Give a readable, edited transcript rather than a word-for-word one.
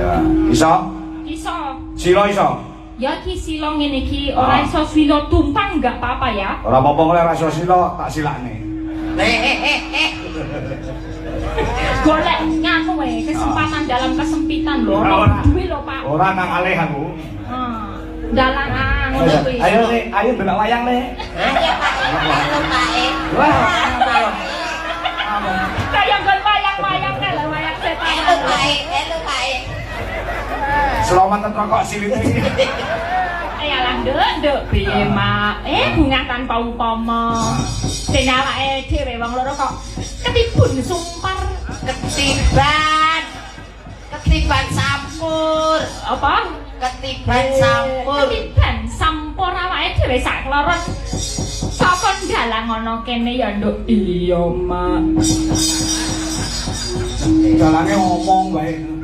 Ya, iso? Iso. Silo iso? Ya ki silo ngene iki ora iso silo tumpang enggak apa-apa ya. Ora apa-apa oleh ra iso silo tak silakne. Golek nganu wae kesempatan dalam kesempitan lho. Ora duwe lho, Pak. Ora nang alih aku. Dalan ngono kuwi. Ayo nek ayo delok wayang nek. Ayo Pak, ayo Pak. Wah. Kayak nggon wayang-wayang kae lho wayang setan. Ayo Pak. Selamat rokok silit iki. Alah nduk piye mak bunga tanpa upama sing awake dhewe wong loro kok ketibun sumpar ketiban sampur apa ketiban sampur awake dhewe sak kloron saka dalang ana kene ya nduk iya mak Dalange ngomong wae.